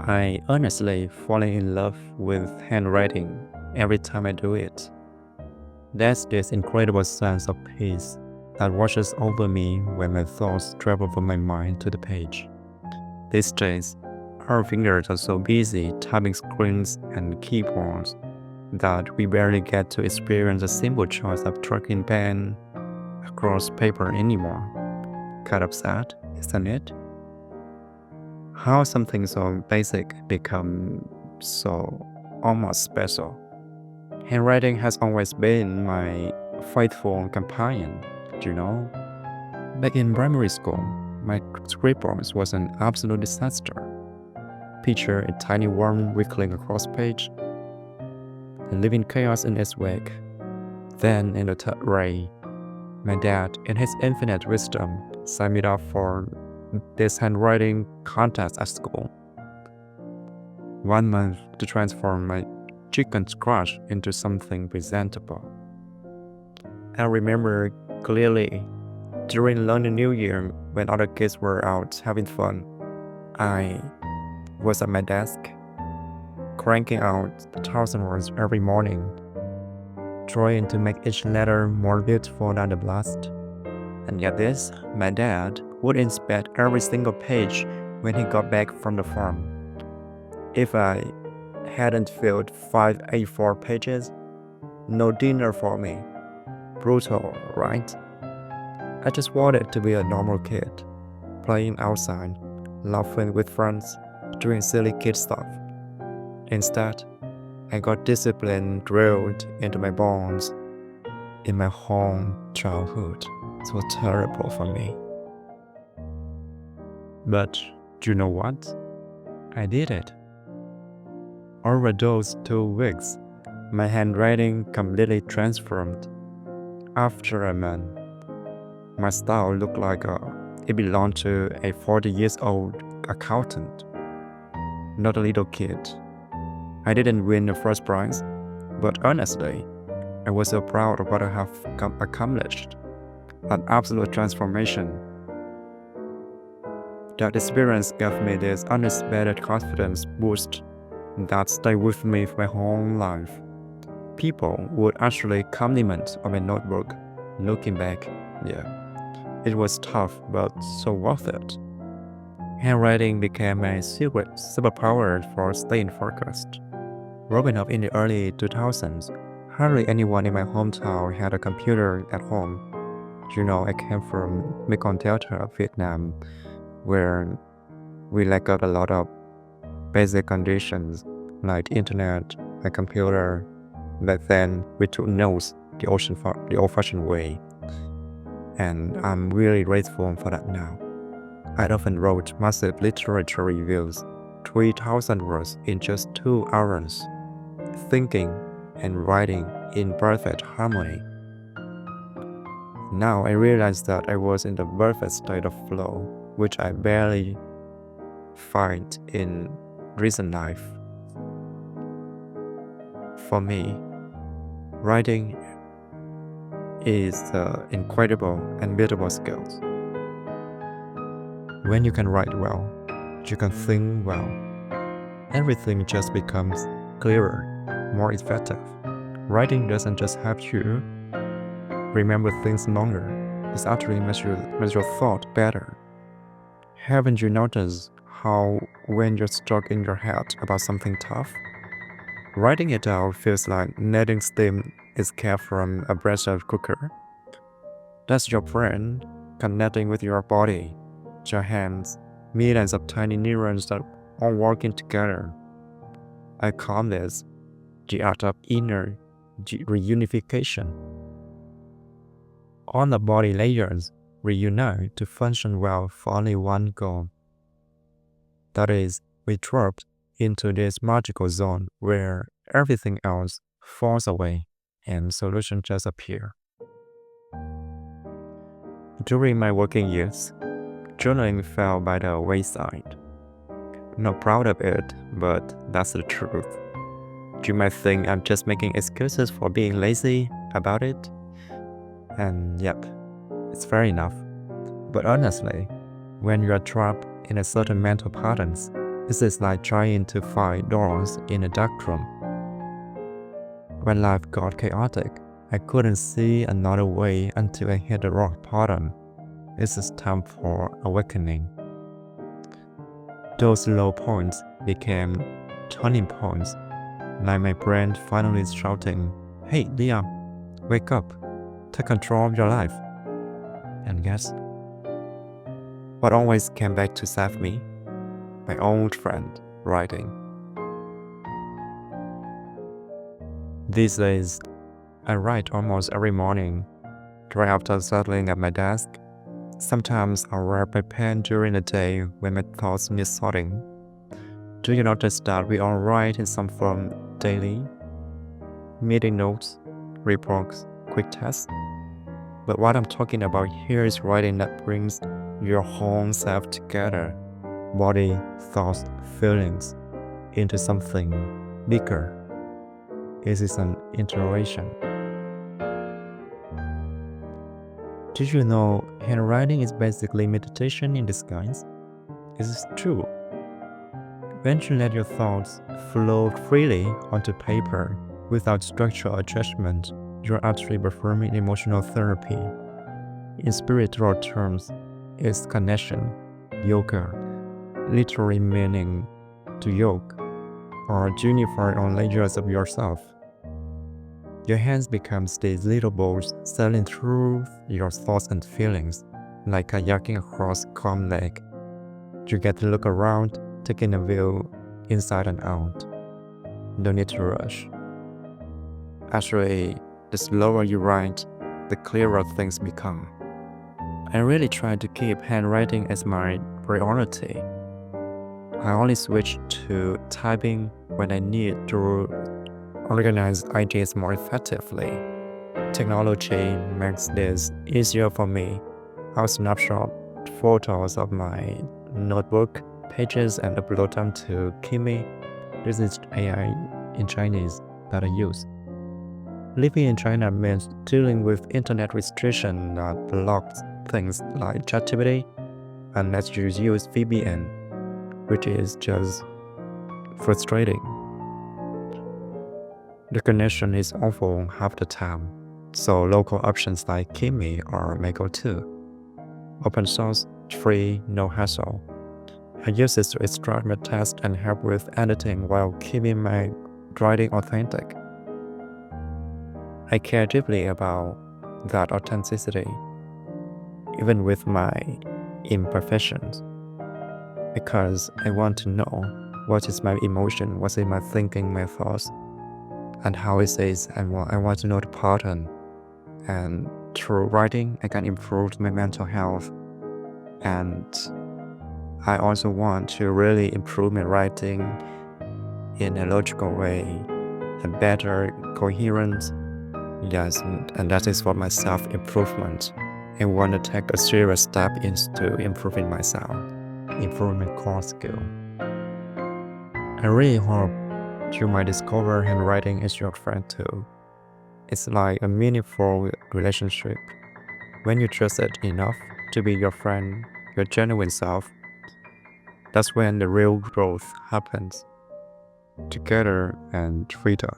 I honestly falling in love with handwriting every time I do it. There's this incredible sense of peace that washes over me when my thoughts travel from my mind to the page. These days, our fingers are so busy typing screens and keyboards that we barely get to experience the simple choice of tracking pen across paper anymore. Kind of sad, isn't it? How something so basic become so almost special. Handwriting has always been my faithful companion, you know? Back in primary school, my scribbles was an absolute disaster. Picture a tiny worm wiggling across page and leaving chaos in its wake. Then, in the third grade, my dad, in his infinite wisdom, signed me up for this handwriting contest at school. 1 month to transform my chicken scratch into something presentable. I remember clearly during Lunar New Year when other kids were out having fun, I was at my desk, cranking out 1,000 words every morning, trying to make each letter more beautiful than the last. And yet this, my dad would inspect every single page when he got back from the farm. If I hadn't filled 5 A4 pages, no dinner for me. Brutal, right? I just wanted to be a normal kid, playing outside, laughing with friends, doing silly kid stuff. Instead, I got discipline drilled into my bones in my whole childhood. It was terrible for me. But do you know what? I did it. Over those 2 weeks, my handwriting completely transformed. After a month, my style looked like it belonged to a 40 years old accountant, not a little kid. I didn't win the first prize, but honestly, I was so proud of what I have accomplished. An absolute transformation. That experience gave me this unexpected confidence boost that stayed with me for my whole life. People would actually compliment on my notebook. Looking back, yeah, it was tough but so worth it. Handwriting became a secret superpower for staying focused. Growing up in the early 2000s, hardly anyone in my hometown had a computer at home. I came from Mekong Delta, Vietnam, where we lacked a lot of basic conditions like internet, a computer. Back then, we took notes the old-fashioned way, and I'm really grateful for that now. I often wrote massive literature reviews, 3,000 words in just 2 hours, thinking and writing in perfect harmony. Now I realize that I was in the perfect state of flow, which I barely find in recent life. For me, writing is an incredible and beautiful skill. When you can write well, you can think well. Everything just becomes clearer, more effective. Writing doesn't just help you remember things longer, it actually makes your thought better. Haven't you noticed how when you're stuck in your head about something tough, writing it out feels like letting steam escape from a pressure cooker? That's your brain connecting with your body, your hands, millions of tiny neurons that are working together. I call this the art of inner reunification. All the body layers reunite to function well for only one goal. That is, we drop into this magical zone where everything else falls away and solutions just appear. During my working years, journaling fell by the wayside. Not proud of it, but that's the truth. You might think I'm just making excuses for being lazy about it. And yep, it's fair enough. But honestly, when you are trapped in a certain mental patterns, This is like trying to find doors in a dark room. When life got chaotic, I couldn't see another way until I hit the rock bottom. This is time for awakening. Those low points became turning points, like my brain finally shouting, "Hey, Liam, wake up, take control of your life." And guess what always came back to save me? My old friend, writing. These days, I write almost every morning, right after settling at my desk. Sometimes I'll grab my pen during the day when my thoughts need sorting. Do you notice that we all write in some form daily? Meeting notes, reports, quick tests? But what I'm talking about here is writing that brings your whole self together, body, thoughts, feelings, into something bigger. This is an iteration. Did you know handwriting is basically meditation in disguise? This is true. When you let your thoughts flow freely onto paper without structure or judgment, you're actually performing emotional therapy. In spiritual terms, it's connection, yoga, literally meaning to yoke, or unify on layers of yourself. Your hands become these little boats sailing through your thoughts and feelings, like kayaking across calm lake. You get to look around, taking a view inside and out. No need to rush. Actually, the slower you write, the clearer things become. I really try to keep handwriting as my priority. I only switch to typing when I need to organize ideas more effectively. Technology makes this easier for me. I'll snapshot photos of my notebook pages and upload them to Kimi. This is AI in Chinese that I use. Living in China means dealing with internet restriction that blocks things like ChatGPT unless you use VPN, which is just frustrating. The connection is awful half the time, so local options like Kimi or Mego too. Open source, free, no hassle. I use this to extract my text and help with editing while keeping my writing authentic. I care deeply about that authenticity, even with my imperfections, because I want to know what is my emotion, what is my thinking, my thoughts, and how it is. I want to know the pattern. And through writing, I can improve my mental health. And I also want to really improve my writing in a logical way, a better, coherent. Yes, and that is for my self-improvement. I want to take a serious step into improving myself, improving my core skill. I really hope you might discover handwriting is your friend too. It's like a meaningful relationship. When you trust it enough to be your friend, your genuine self, that's when the real growth happens. Together and freedom.